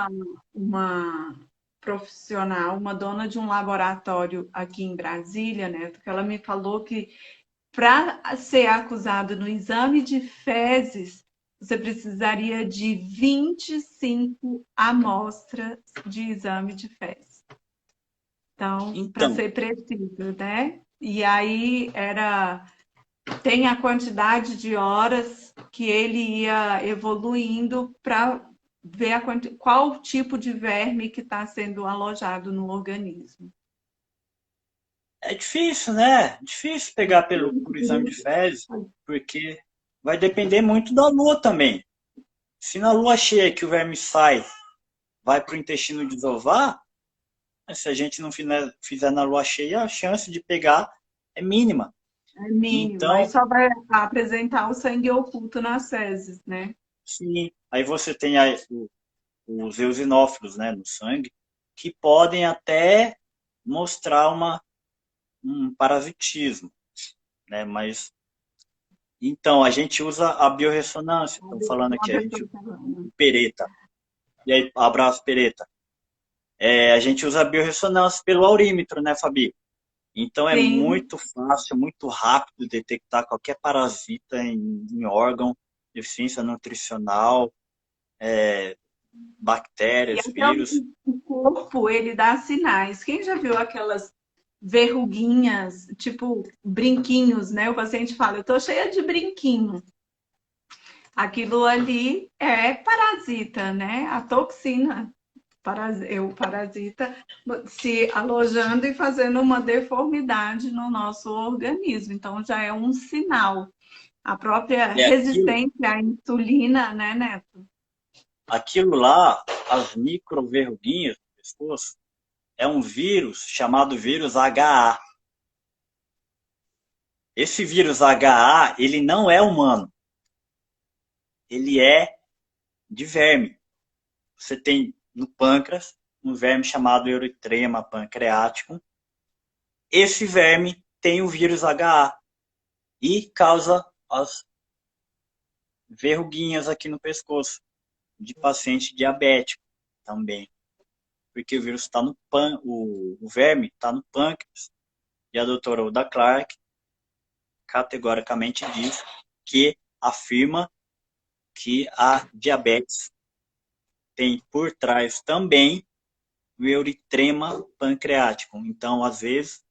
Speaker 1: uma profissional, uma dona de um laboratório aqui em Brasília, né? Que ela me falou que para ser acusado no exame de fezes, você precisaria de 25 amostras de exame de fezes. Então, para
Speaker 2: Então,
Speaker 1: ser preciso, né? E aí tem a quantidade de horas que ele ia evoluindo para ver qual tipo de verme que está sendo alojado no organismo.
Speaker 2: é difícil, né? Difícil pegar por exame de fezes, porque vai depender muito da lua também. Se na lua cheia que o verme sai, vai para o intestino desovar, se a gente não fizer na lua cheia, a chance de pegar é mínima.
Speaker 1: É mínimo. Aí
Speaker 2: Então,
Speaker 1: só vai apresentar o sangue oculto nas fezes, né?
Speaker 2: sim, aí você tem os eosinófilos, né, no sangue, que podem até mostrar um parasitismo, né? Mas então a gente usa a biorressonância. Estamos falando
Speaker 1: Uma
Speaker 2: aqui, a gente
Speaker 1: pessoa
Speaker 2: usa
Speaker 1: falando.
Speaker 2: o Pereta. E aí, abraço, Pereta. A gente usa a biorressonância pelo aurímetro, né, Fabi? Então é
Speaker 1: Sim,
Speaker 2: muito fácil, muito rápido detectar qualquer parasita em órgão. deficiência nutricional,
Speaker 1: E
Speaker 2: bactérias,
Speaker 1: até
Speaker 2: vírus.
Speaker 1: o corpo, ele dá sinais. Quem já viu aquelas verruguinhas, tipo brinquinhos, né? O paciente fala, eu tô cheia de brinquinho. Aquilo ali é parasita, né? A toxina, o parasita se alojando e fazendo uma deformidade no nosso organismo. Então já é um sinal. A própria
Speaker 2: É aquilo,
Speaker 1: resistência à insulina, né, Neto?
Speaker 2: aquilo lá, as microverruguinhas do pescoço, é um vírus chamado vírus HA. Esse vírus HA, ele não é humano, ele é de verme. Você tem no pâncreas um verme chamado Erythrema pancreaticum. Esse verme tem o vírus HA e causa as verruguinhas aqui no pescoço de paciente diabético também, porque o vírus está no o verme está no pâncreas. E a doutora Uda Clark categoricamente diz que afirma que a diabetes tem por trás também o euritrema pancreático. Então, às vezes,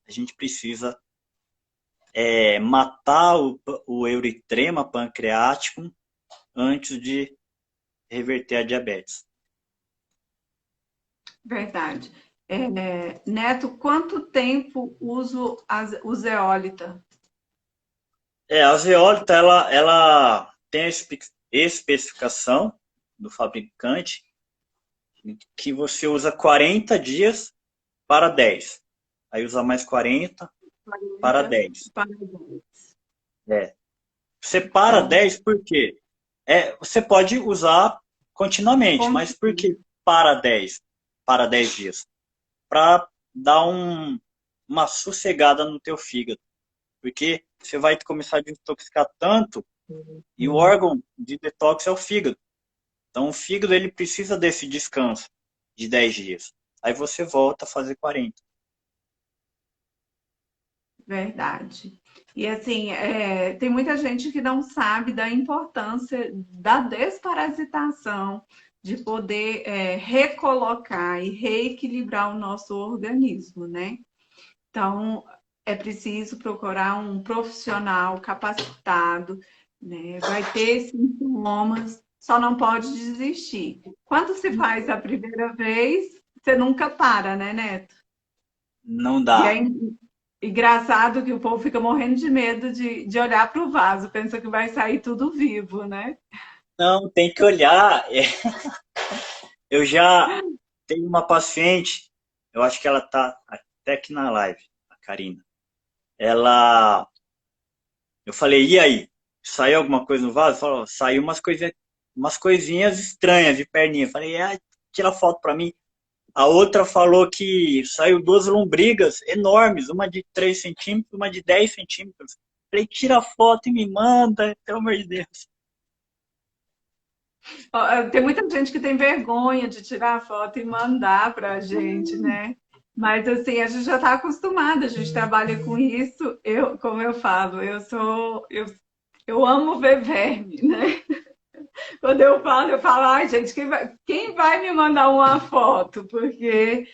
Speaker 2: a gente precisa matar o euritrema pancreático antes de reverter a diabetes.
Speaker 1: Verdade. Neto, quanto tempo uso o zeólita?
Speaker 2: A zeólita, ela tem a especificação do fabricante que você usa 40 dias para 10. Aí usa mais 40 para
Speaker 1: 40
Speaker 2: 10.
Speaker 1: para 10.
Speaker 2: É. Você para
Speaker 1: Então,
Speaker 2: 10 por quê? Você pode usar continuamente, mas por que para 10? Para 10 dias? Para dar uma sossegada no teu fígado. Porque você vai começar a desintoxicar tanto e o órgão de detox é o fígado. Então o fígado ele precisa desse descanso de 10 dias. Aí você volta a fazer 40.
Speaker 1: verdade. E assim, tem muita gente que não sabe da importância da desparasitação, de poder recolocar e reequilibrar o nosso organismo, né? Então, é preciso procurar um profissional capacitado, né? Vai ter sintomas, só não pode desistir. Quando se faz a primeira vez, você nunca para, né, Neto?
Speaker 2: Não
Speaker 1: E é
Speaker 2: dá.
Speaker 1: engraçado que o povo fica morrendo de medo de olhar para o vaso, pensa que vai sair tudo vivo, né?
Speaker 2: Não, tem que olhar. Eu já tenho uma paciente, eu acho que ela está até aqui na live, a Karina. Ela, eu falei, e aí? Saiu alguma coisa no vaso? Falou, saiu umas coisinhas estranhas de perninha. Eu falei, tira foto para mim. A outra falou que saiu duas lombrigas enormes, uma de 3 centímetros, uma de 10 centímetros. Eu falei, tira foto e me manda, pelo amor de Deus.
Speaker 1: Tem muita gente que tem vergonha de tirar foto e mandar para a gente, né? Mas assim, a gente já está acostumada, a gente trabalha com isso. Como eu falo, eu amo ver verme, né? Quando eu falo, ai, gente, quem vai me mandar uma foto? Porque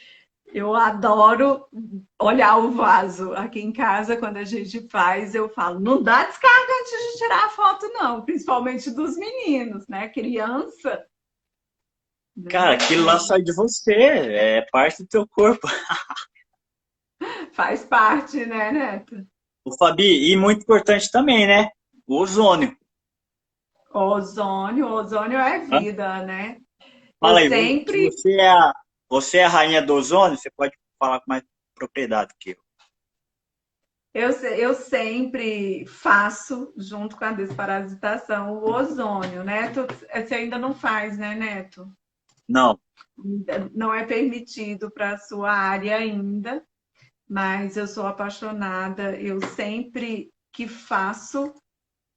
Speaker 1: eu adoro olhar o vaso. Aqui em casa, quando a gente faz, eu falo, não dá descarga antes de tirar a foto, não, principalmente dos meninos, né? Criança,
Speaker 2: Cara,
Speaker 1: né?
Speaker 2: aquilo lá sai de você, é parte do teu corpo.
Speaker 1: Faz parte, né, Neto?
Speaker 2: O Fabi, e muito importante também, né? O ozônio.
Speaker 1: Ozônio é
Speaker 2: Hã?
Speaker 1: vida, né? Eu
Speaker 2: Fala aí,
Speaker 1: sempre,
Speaker 2: você é a rainha do ozônio, você pode falar com mais propriedade que eu.
Speaker 1: eu sempre faço, junto com a desparasitação, o ozônio, né? Você ainda não faz, né, Neto?
Speaker 2: Não,
Speaker 1: Não é permitido para a sua área ainda, mas eu sou apaixonada. Eu sempre que faço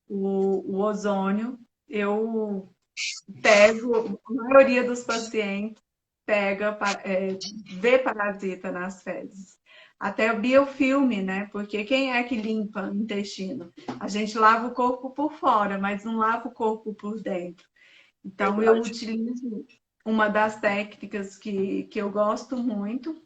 Speaker 1: o ozônio, eu pego, a maioria dos pacientes pega, vê parasita nas fezes. até biofilme, né? Porque quem é que limpa o intestino? A gente lava o corpo por fora, mas não lava o corpo por dentro. Então, eu
Speaker 2: Verdade.
Speaker 1: utilizo uma das técnicas que eu gosto muito,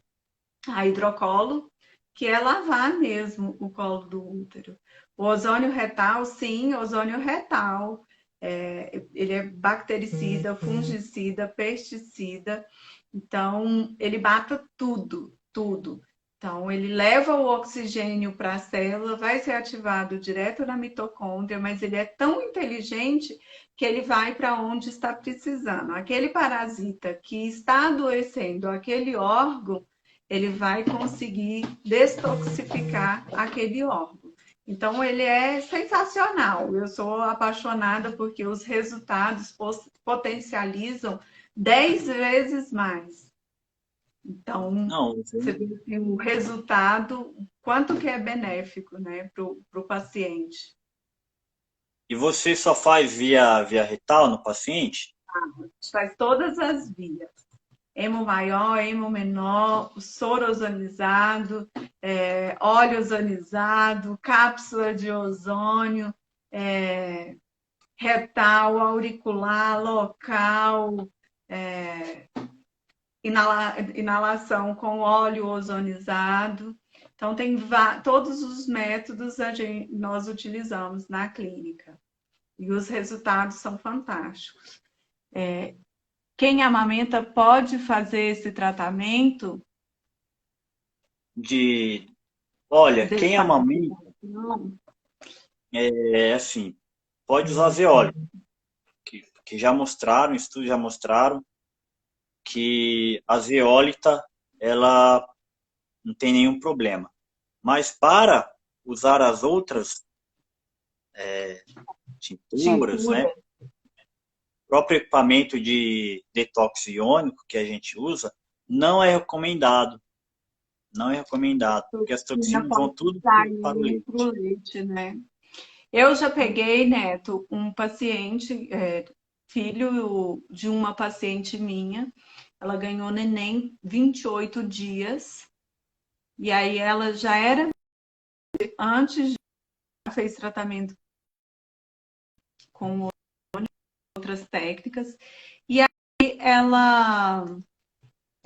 Speaker 1: a hidrocolo, que é lavar mesmo o colo do útero. O ozônio retal, sim, ozônio retal. Ele é bactericida, fungicida, pesticida. Então, ele mata tudo, tudo. Então, ele leva o oxigênio para a célula, vai ser ativado direto na mitocôndria, mas ele é tão inteligente que ele vai para onde está precisando. Aquele parasita que está adoecendo aquele órgão, ele vai conseguir destoxificar aquele órgão. Então, ele é sensacional. Eu sou apaixonada porque os resultados potencializam 10 vezes mais. Então,
Speaker 2: Não,
Speaker 1: você vê assim, o resultado, quanto que é benéfico, né, para o paciente.
Speaker 2: e você só faz via retal no paciente?
Speaker 1: Faz todas as vias. Hemo maior, hemo menor, soro ozonizado, óleo ozonizado, cápsula de ozônio, retal, auricular, local, inalação com óleo ozonizado. Então, tem todos os métodos nós utilizamos na clínica. E os resultados são fantásticos. Quem amamenta pode fazer esse tratamento?
Speaker 2: Olha, quem amamenta,
Speaker 1: Não.
Speaker 2: é assim, pode usar zeólite, que já mostraram, estudos já mostraram que a zeólita, ela não tem nenhum problema. Mas para usar as outras tinturas, né?
Speaker 1: Tintura.
Speaker 2: O próprio equipamento de detox iônico que a gente usa, não é recomendado. Não é recomendado, porque as toxinas vão tudo para o
Speaker 1: Sair
Speaker 2: leite.
Speaker 1: para o leite, né? Eu já peguei, Neto, um paciente, filho de uma paciente minha, ela ganhou neném 28 dias, e aí ela já era, antes já fez tratamento com outras técnicas, e aí ela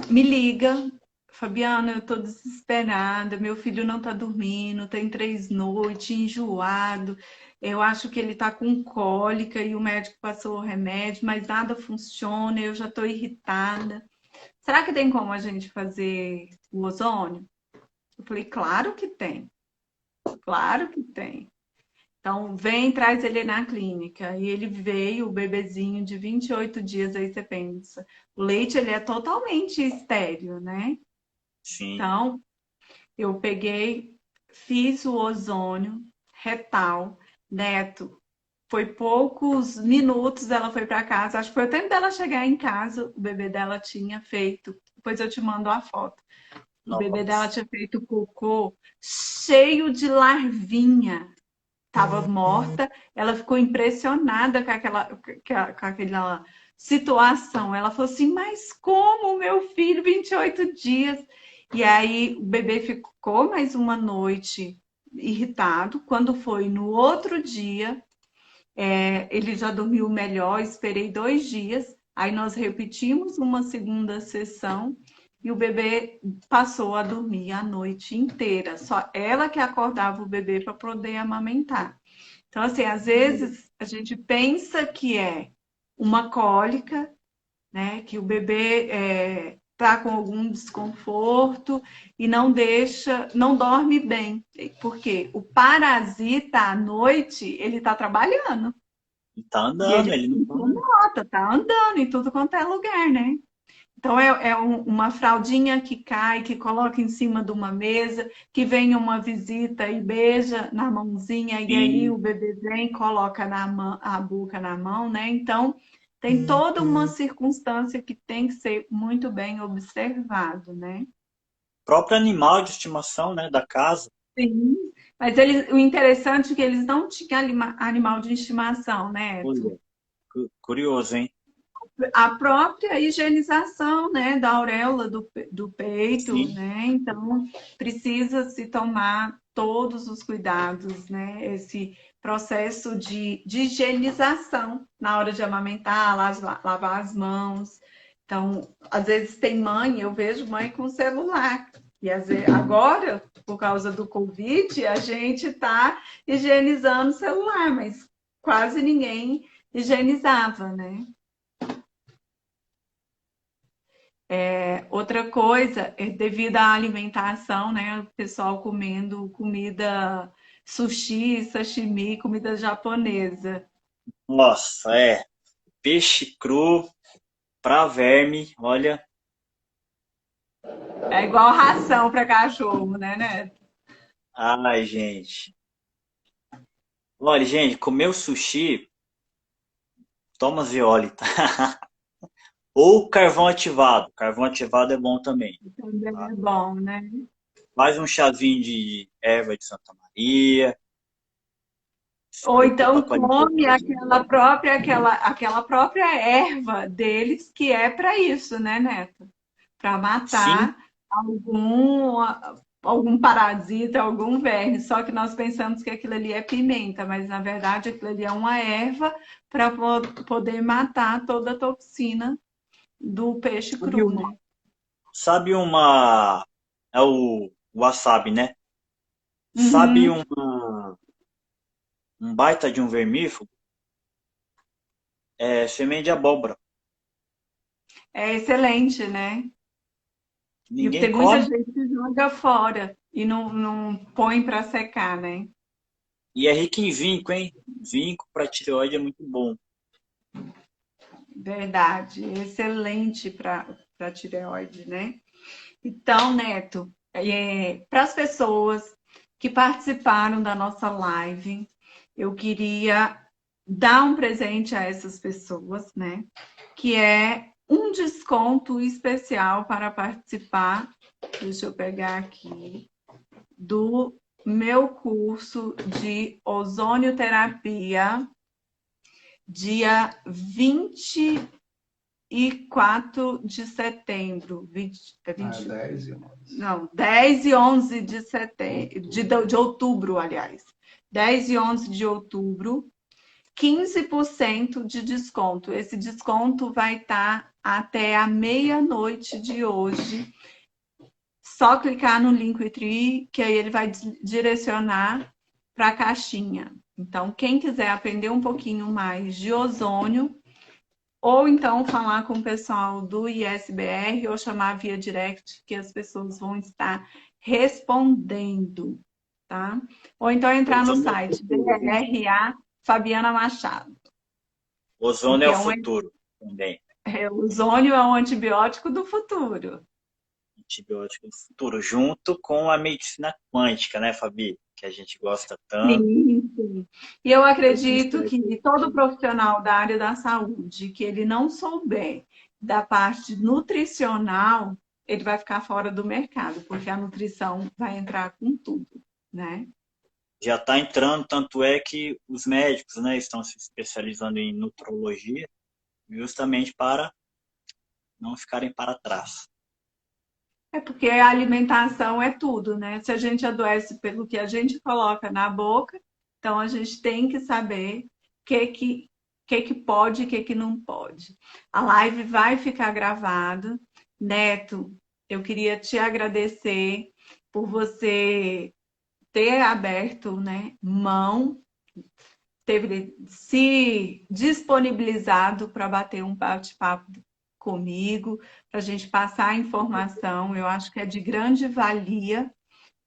Speaker 1: me liga, Fabiana, eu tô desesperada, meu filho não tá dormindo, tem 3 noites, enjoado, eu acho que ele tá com cólica e o médico passou o remédio, mas nada funciona, eu já tô irritada. Será que tem como a gente fazer o ozônio? Eu falei, claro que tem, claro que tem. Então, vem, traz ele na clínica. E ele veio, o bebezinho de 28 dias, aí você pensa. O leite, ele é totalmente estéril, né?
Speaker 2: Sim.
Speaker 1: Então, eu peguei, fiz o ozônio retal, Neto. Foi poucos minutos, ela foi para casa. Acho que foi o tempo dela chegar em casa, o bebê dela tinha feito. Depois eu te mando a foto. O bebê dela
Speaker 2: Nossa.
Speaker 1: tinha feito cocô cheio de larvinha. Estava morta. Ela ficou impressionada com aquela situação. Ela falou assim: mas como meu filho, 28 dias? E aí o bebê ficou mais uma noite irritado. Quando foi no outro dia, ele já dormiu melhor. Esperei 2 dias. Aí nós repetimos uma segunda sessão e o bebê passou a dormir a noite inteira. Só ela que acordava o bebê para poder amamentar. Então, assim, às vezes a gente pensa que é uma cólica, né? Que o bebê está com algum desconforto e não deixa, não dorme bem. Porque o parasita à noite, ele está trabalhando.
Speaker 2: Ele tá
Speaker 1: E
Speaker 2: andando,
Speaker 1: ele
Speaker 2: ele não para.
Speaker 1: nota, tá andando em tudo quanto é lugar, né? Então, uma fraldinha que cai, que coloca em cima de uma mesa, que vem uma visita e beija na mãozinha, e aí
Speaker 2: Sim.
Speaker 1: o bebê vem, coloca a boca na mão, né? Então, tem toda uma circunstância que tem que ser muito bem observado, né?
Speaker 2: O próprio animal de estimação, né, da casa.
Speaker 1: Sim, mas o interessante é que eles não tinham animal de estimação, né?
Speaker 2: Olha, curioso, hein?
Speaker 1: a própria higienização, né, da auréola do peito,
Speaker 2: Sim.
Speaker 1: né? Então, precisa se tomar todos os cuidados, né? Esse processo de higienização na hora de amamentar, lavar as mãos. Então, às vezes tem mãe, eu vejo mãe com celular. E às vezes, agora, por causa do Covid, a gente está higienizando o celular, mas quase ninguém higienizava, né? Outra coisa, devido à alimentação, né? O pessoal comendo comida sushi, sashimi, comida japonesa.
Speaker 2: Nossa, peixe cru para verme, olha.
Speaker 1: É igual ração para cachorro, né?
Speaker 2: Ai, gente. Olha, gente, comer o sushi, toma zeólita. Ou carvão ativado. Carvão ativado é bom também.
Speaker 1: Também
Speaker 2: Tá?
Speaker 1: é bom, né?
Speaker 2: Faz um chazinho de erva de Santa Maria.
Speaker 1: Ou
Speaker 2: Preocupa
Speaker 1: então
Speaker 2: com a
Speaker 1: come
Speaker 2: alimentação.
Speaker 1: aquela própria erva deles, que é para isso, né, Neto? Para
Speaker 2: Sim,
Speaker 1: matar algum, algum parasita, algum verme. Só que nós pensamos que aquilo ali é pimenta, mas na verdade aquilo ali é uma erva para poder matar toda a toxina do peixe
Speaker 2: sabe
Speaker 1: cru,
Speaker 2: uma,
Speaker 1: né?
Speaker 2: sabe uma. É o wasabi, né? Sabe
Speaker 1: Uhum.
Speaker 2: um baita de um vermífugo? É semente de abóbora.
Speaker 1: É excelente, né? E
Speaker 2: Ninguém
Speaker 1: tem muita
Speaker 2: come
Speaker 1: gente que joga fora e não põe para secar, né?
Speaker 2: e é rico em zinco, hein? Zinco para tireoide é muito bom.
Speaker 1: Verdade, excelente para tireoide, né? Então, Neto, para as pessoas que participaram da nossa live, eu queria dar um presente a essas pessoas, né? Que é um desconto especial para participar. Deixa eu pegar aqui do meu curso de ozonioterapia, dia 24 de setembro. 10 e 11. Não, 10 e 11 de setembro, de outubro, aliás. 10 e 11 de outubro, 15% de desconto. Esse desconto vai estar até a meia-noite de hoje. Só clicar no Linktree, que aí ele vai direcionar para a caixinha. Então, quem quiser aprender um pouquinho mais de ozônio, ou então falar com o pessoal do ISBR ou chamar via direct, que as pessoas vão estar respondendo, tá? Ou então entrar no
Speaker 2: Ozônio é o
Speaker 1: site
Speaker 2: futuro, gente.
Speaker 1: DRA Fabiana Machado,
Speaker 2: Ozônio é
Speaker 1: porque
Speaker 2: o futuro também.
Speaker 1: o ozônio é um antibiótico do futuro.
Speaker 2: Antibiótico do futuro, junto com a medicina quântica, né, Fabi? Que a gente gosta tanto.
Speaker 1: Sim, sim. E eu
Speaker 2: Eu tenho
Speaker 1: acredito
Speaker 2: certeza.
Speaker 1: que todo profissional da área da saúde que ele não souber da parte nutricional, ele vai ficar fora do mercado, porque a nutrição vai entrar com tudo, né?
Speaker 2: Já está entrando, tanto é que os médicos, né, estão se especializando em nutrologia, justamente para não ficarem para trás.
Speaker 1: É porque a alimentação é tudo, né? Se a gente adoece pelo que a gente coloca na boca, então a gente tem que saber o que pode e o que não pode. A live vai ficar gravada. Neto, eu queria te agradecer por você ter aberto, né, mão, ter se disponibilizado para bater um bate-papo comigo, para a gente passar a informação. Eu acho que é de grande valia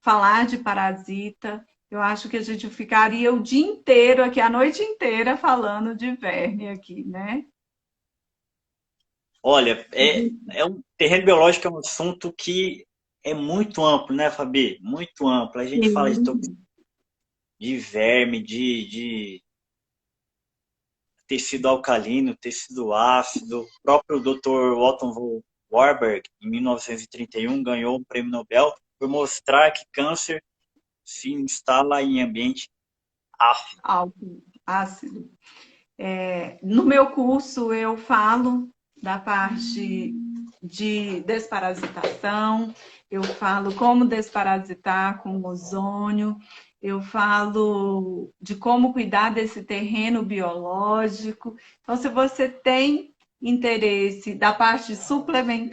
Speaker 1: falar de parasita. Eu acho que a gente ficaria o dia inteiro aqui, a noite inteira, falando de verme aqui, né?
Speaker 2: Olha, é um terreno biológico é um assunto que é muito amplo, né, Fabi? Muito amplo. A gente fala
Speaker 1: Sim.
Speaker 2: de verme, de tecido alcalino, tecido ácido. O próprio Dr. Otto von Warburg, em 1931, ganhou um prêmio Nobel por mostrar que câncer se instala em ambiente ácido.
Speaker 1: Álcool ácido. No meu curso eu falo da parte de desparasitação, eu falo como desparasitar com ozônio, eu falo de como cuidar desse terreno biológico. Então, se você tem interesse da parte suplementar,